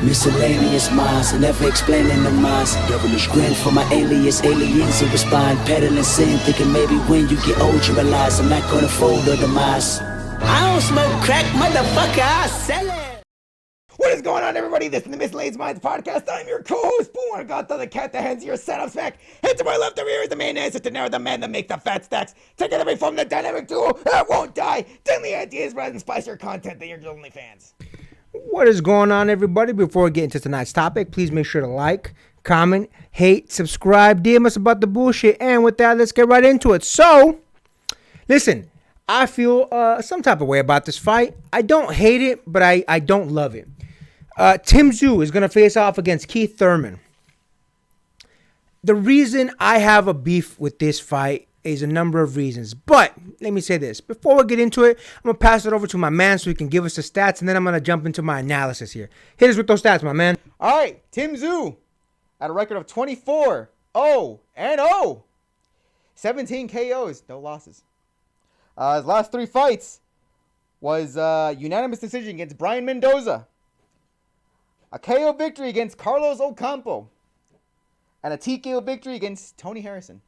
Miscellaneous minds, never explaining the minds. Devilish grin for my alias, aliens who respond. Peddling sin, thinking maybe when you get old you realize I'm not gonna fold or demise. I don't smoke crack, motherfucker, I sell it. What is going on, everybody? This is the Miscellaneous Minds podcast. I'm your co-host, Boomer God, the cat that hands your setup back. Head to my left over here is the main answer to narrow the man that make the fat stacks. Taking every form the dynamic duo that won't die. Daily ideas rather than spice your content than your only fans. What is going on, everybody? Before we get into tonight's topic, please make sure to like, comment, hate, subscribe, DM us about the bullshit. And with that, let's get right into it. So, listen, I feel some type of way about this fight. I don't hate it, but I don't love it. Tim Tszyu is going to face off against Keith Thurman. The reason I have a beef with this fight is a number of reasons. But let me say this. Before we get into it, I'm going to pass it over to my man so he can give us the stats, and then I'm going to jump into my analysis here. Hit us with those stats, my man. All right, Tim Tszyu at a record of 24-0-0. 17 KOs, no losses. His last three fights was unanimous decision against Brian Mendoza, a KO victory against Carlos Ocampo, and a TKO victory against Tony Harrison.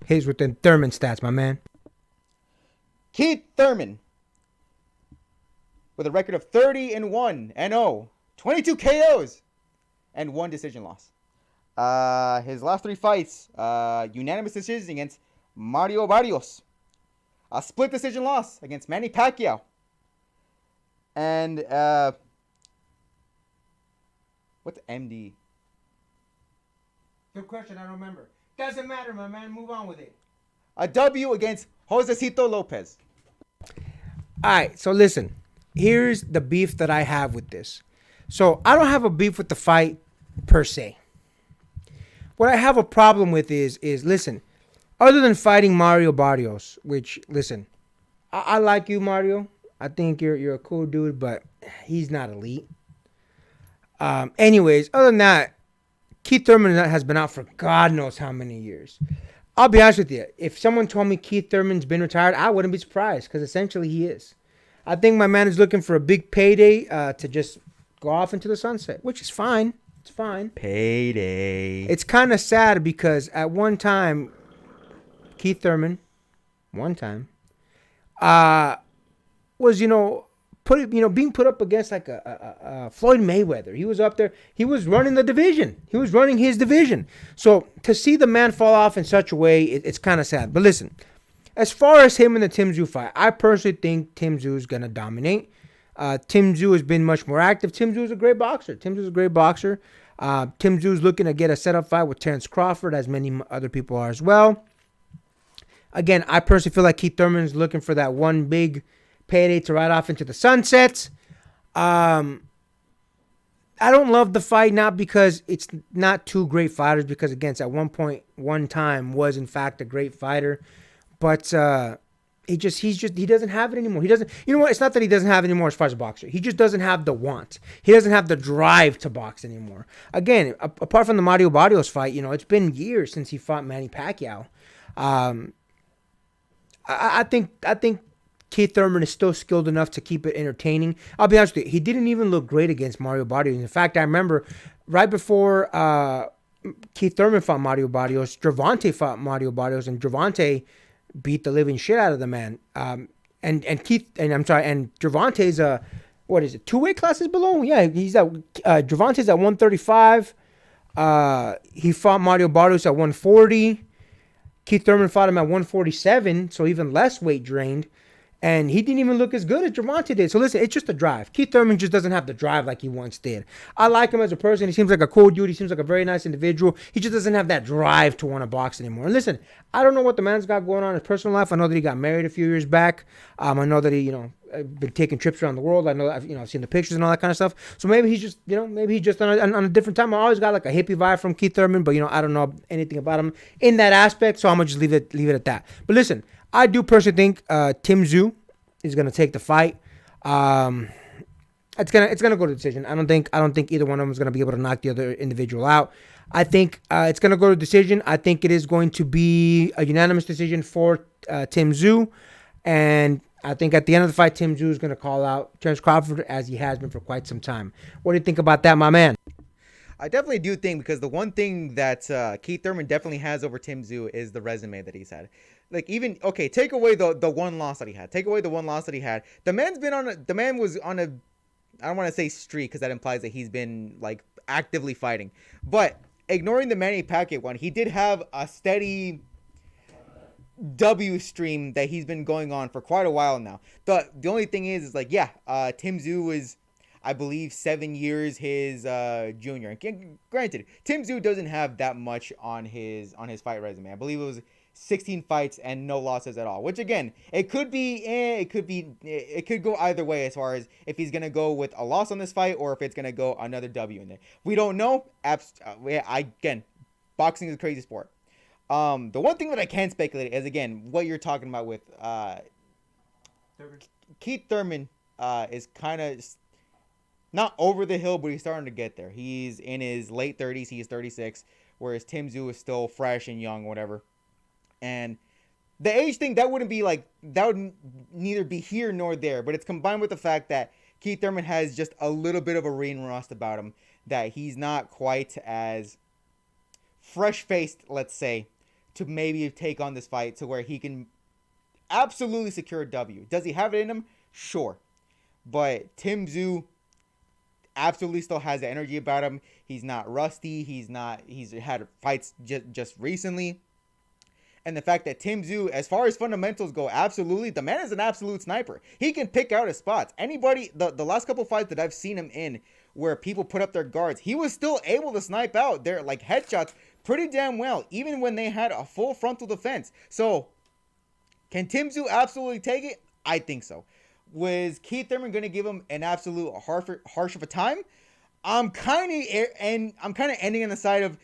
Here's with the Thurman stats, my man. Keith Thurman with a record of 30-1-0, 22 KOs, and one decision loss. His last three fights, unanimous decision against Mario Barrios, a split decision loss against Manny Pacquiao, and what's MD? Good question, I don't remember. Doesn't matter, my man. Move on with it. A W against Josecito Lopez. All right, so listen. Here's the beef that I have with this. So I don't have a beef with the fight per se. What I have a problem with is listen, other than fighting Mario Barrios, which, listen, I like you, Mario. I think you're a cool dude, but he's not elite. Anyways, other than that, Keith Thurman has been out for God knows how many years. I'll be honest with you. If someone told me Keith Thurman's been retired, I wouldn't be surprised because essentially he is. I think my man is looking for a big payday to just go off into the sunset, which is fine. It's fine. Payday. It's kind of sad because at one time, Keith Thurman, was, being put up against like a Floyd Mayweather. He was up there. He was running the division. He was running his division. So to see the man fall off in such a way, it's kind of sad. But listen, as far as him and the Tim Tszyu fight, I personally think Tim Tszyu is going to dominate. Tim Tszyu has been much more active. Tim Tszyu is a great boxer. Tim Tszyu is looking to get a setup fight with Terrence Crawford, as many other people are as well. Again, I personally feel like Keith Thurman is looking for that one big payday to ride off into the sunset. I don't love the fight, not because it's not two great fighters, because again, at one time was in fact a great fighter, but he doesn't have it anymore. He doesn't. You know what? It's not that he doesn't have it anymore as far as a boxer. He just doesn't have the want. He doesn't have the drive to box anymore. Again, apart from the Mario Barrios fight, it's been years since he fought Manny Pacquiao. I think Keith Thurman is still skilled enough to keep it entertaining. I'll be honest with you, he didn't even look great against Mario Barrios. In fact, I remember right before Keith Thurman fought Mario Barrios, Gervonta fought Mario Barrios, and Gervonta beat the living shit out of the man. And Gervonta's what is it? 2 weight classes below? Yeah, he's at Gervonta's at 135. He fought Mario Barrios at 140. Keith Thurman fought him at 147, so even less weight drained. And he didn't even look as good as Gervonta did. So listen, it's just the drive. Keith Thurman just doesn't have the drive like he once did. I like him as a person. He seems like a cool dude. He seems like a very nice individual. He just doesn't have that drive to want to box anymore. And listen, I don't know what the man's got going on in his personal life. I know that he got married a few years back. I know that he, been taking trips around the world. I know I've seen the pictures and all that kind of stuff. So maybe he's just, on a different time. I always got like a hippie vibe from Keith Thurman, but I don't know anything about him in that aspect. So I'm gonna just leave it at that. But listen, I do personally think Tim Tszyu is gonna take the fight. It's gonna go to decision. I don't think either one of them is gonna be able to knock the other individual out. I think it's gonna go to decision. I think it is going to be a unanimous decision for Tim Tszyu, and I think at the end of the fight, Tim Tszyu is going to call out Terence Crawford as he has been for quite some time. What do you think about that, my man? I definitely do think, because the one thing that Keith Thurman definitely has over Tim Tszyu is the resume that he's had. Like, even, okay, take away the one loss that he had. Take away the one loss that he had. The man was on a, I don't want to say streak, because that implies that he's been, like, actively fighting. But ignoring the Manny Pacquiao one, he did have a steady W stream that he's been going on for quite a while now. The only thing is like, yeah, Tim Tszyu is, I believe, 7 years his junior. And granted, Tim Tszyu doesn't have that much on his fight resume. I believe it was 16 fights and no losses at all. Which again, it could go either way as far as if he's gonna go with a loss on this fight or if it's gonna go another W in there. We don't know. Again, boxing is a crazy sport. The one thing that I can speculate is, again, what you're talking about with Keith Thurman is kind of not over the hill, but he's starting to get there. He's in his late 30s. He's 36, whereas Tim Tszyu is still fresh and young, whatever. And the age thing, that would neither be here nor there, but it's combined with the fact that Keith Thurman has just a little bit of a ring rust about him, that he's not quite as fresh-faced, let's say, to maybe take on this fight to where he can absolutely secure a W. Does he have it in him? Sure. But Tim Tszyu absolutely still has the energy about him. He's not rusty. He's had fights just recently. And the fact that Tim Tszyu, as far as fundamentals go, absolutely, the man is an absolute sniper. He can pick out his spots. Anybody, the last couple fights that I've seen him in where people put up their guards, he was still able to snipe out their like headshots pretty damn well, even when they had a full frontal defense. So, can Tim Tszyu absolutely take it? I think so. Was Keith Thurman going to give him an absolute harsh of a time? I'm kind of ending on the side of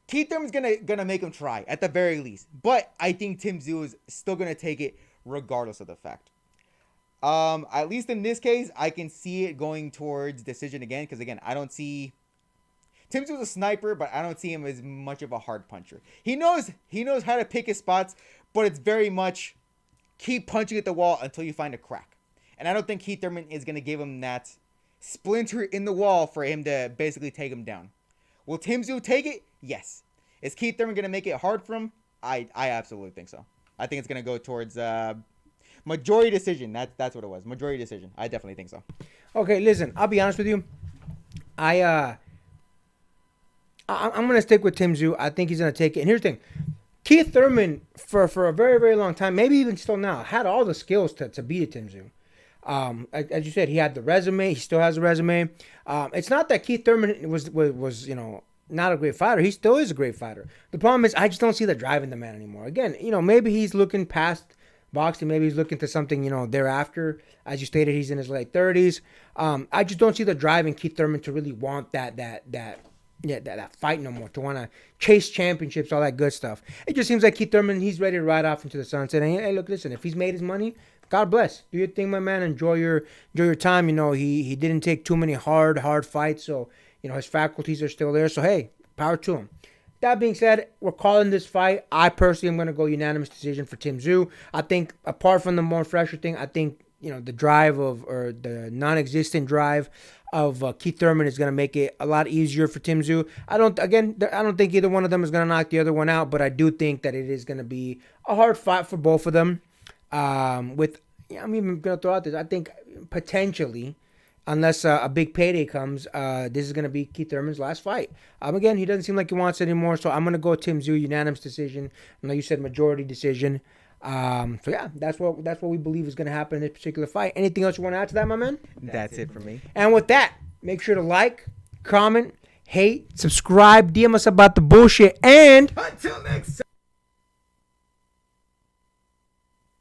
Keith Thurman's gonna make him try at the very least, but I think Tim Tszyu is still gonna take it regardless of the fact. At least in this case, I can see it going towards decision again, because again, I don't see Tim Tszyu is a sniper, but I don't see him as much of a hard puncher. He knows how to pick his spots, but it's very much keep punching at the wall until you find a crack. And I don't think Keith Thurman is gonna give him that splinter in the wall for him to basically take him down. Will Tim Tszyu take it? Yes. Is Keith Thurman going to make it hard for him? I absolutely think so. I think it's going to go towards majority decision. That's what it was. Majority decision. I definitely think so. Okay, listen. I'll be honest with you. I'm going to stick with Tim Tszyu. I think he's going to take it. And here's the thing. Keith Thurman, for a very, very long time, maybe even still now, had all the skills to beat a Tim Tszyu. As you said, he had the resume. He still has a resume. It's not that Keith Thurman was not a great fighter. He still is a great fighter. The problem is I just don't see the drive in the man anymore. Again, maybe he's looking past boxing. Maybe he's looking to something, thereafter. As you stated, he's in his late 30s. I just don't see the drive in Keith Thurman to really want that fight no more, to want to chase championships, all that good stuff. It just seems like Keith Thurman, he's ready to ride off into the sunset. And hey, look, listen, if he's made his money, God bless. Do your thing, my man. Enjoy your time. He didn't take too many hard fights, so his faculties are still there. So hey, power to him. That being said, we're calling this fight. I personally am going to go unanimous decision for Tim Tszyu. I think apart from the more fresher thing, I think the drive or the non-existent drive of Keith Thurman is going to make it a lot easier for Tim Tszyu. I don't think either one of them is going to knock the other one out, but I do think that it is going to be a hard fight for both of them. I'm even going to throw out this. I think potentially, unless a big payday comes, this is going to be Keith Thurman's last fight. Again, he doesn't seem like he wants it anymore, so I'm going to go Tim Tszyu, unanimous decision. I know you said majority decision. So yeah, that's what we believe is going to happen in this particular fight. Anything else you want to add to that, my man? That's it for me. And with that, make sure to like, comment, hate, subscribe, DM us about the bullshit, and Until next time.